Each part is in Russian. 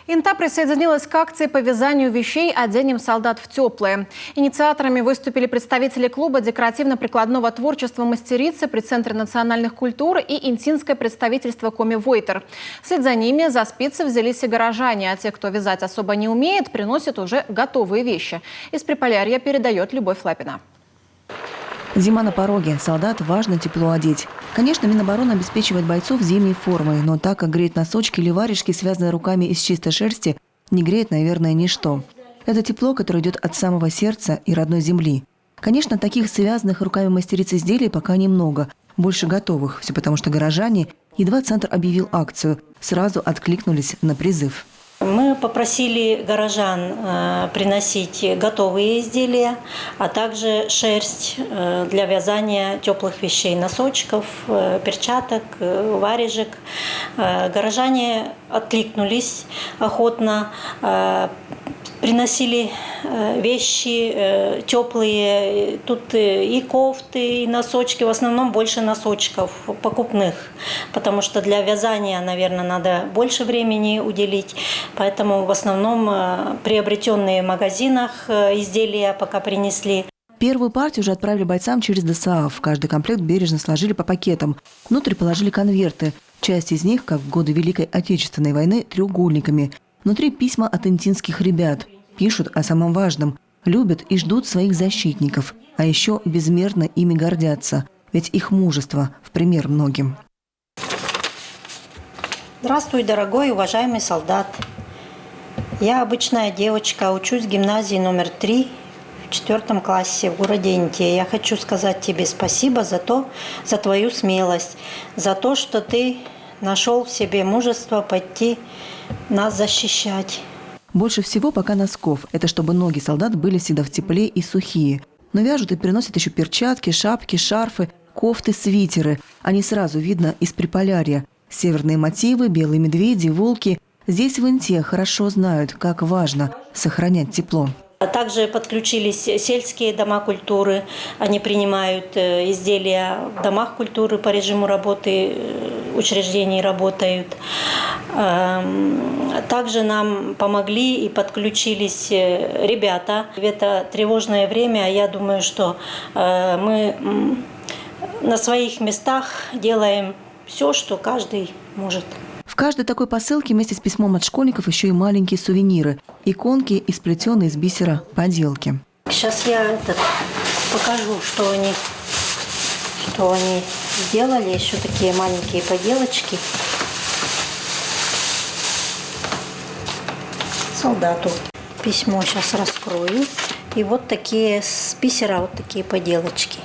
Инта присоединилась к акции по вязанию вещей «Оденем солдат в теплые». Инициаторами выступили представители клуба декоративно-прикладного творчества «Мастерицы» при Центре национальных культур и интинское представительство «Коми Войтер». Вслед за ними за спицы взялись и горожане, а те, кто вязать особо не умеет, приносят уже готовые вещи. Из Приполярья передает Любовь Лапина. Зима на пороге. Солдат важно тепло одеть. Конечно, Минобороны обеспечивает бойцов зимней формой, но так как греет носочки или варежки, связанные руками из чистой шерсти, не греет, наверное, ничто. Это тепло, которое идет от самого сердца и родной земли. Конечно, таких связанных руками мастериц изделий пока немного. Больше готовых. Все потому, что горожане, едва центр объявил акцию, сразу откликнулись на призыв. Мы попросили горожан приносить готовые изделия, а также шерсть для вязания теплых вещей, носочков, перчаток, варежек. Горожане откликнулись охотно, приносили вещи теплые, тут и кофты, и носочки, в основном больше носочков покупных, потому что для вязания, наверное, надо больше времени уделить, поэтому в основном приобретенные в магазинах изделия пока принесли. Первую партию уже отправили бойцам через ДСААФ. Каждый комплект бережно сложили по пакетам. Внутрь положили конверты. Часть из них, как в годы Великой Отечественной войны, треугольниками. Внутри письма от интинских ребят. Пишут о самом важном. Любят и ждут своих защитников. А еще безмерно ими гордятся. Ведь их мужество в пример многим. Здравствуй, дорогой и уважаемый солдат. Я обычная девочка, учусь в гимназии номер 3 в 4 классе в городе Инте. Я хочу сказать тебе спасибо за твою смелость, за то, что ты нашел в себе мужество пойти нас защищать. Больше всего пока носков. Это чтобы ноги солдат были всегда в тепле и сухие. Но вяжут и приносят еще перчатки, шапки, шарфы, кофты, свитеры. Они сразу видно из Приполярья. Северные мотивы, белые медведи, волки. Здесь в Инте хорошо знают, как важно сохранять тепло. Также подключились сельские дома культуры. Они принимают изделия в домах культуры по режиму работы, учреждений работают. Также нам помогли и подключились ребята. В это тревожное время, я думаю, что мы на своих местах делаем все, что каждый может. В каждой такой посылке вместе с письмом от школьников еще и маленькие сувениры. Иконки и сплетенные из бисера поделки. Сейчас я покажу, что они сделали. Еще такие маленькие поделочки. Солдату. Письмо сейчас раскрою. И вот такие с бисера, вот такие поделочки.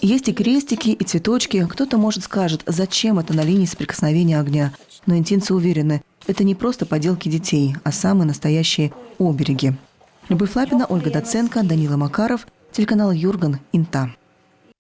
Есть и крестики, и цветочки. Кто-то, может, скажет, зачем это на линии соприкосновения огня. Но интинцы уверены, это не просто поделки детей, а самые настоящие обереги. Любовь Лапина, Ольга Доценко, Данила Макаров, телеканал Юрган, Инта.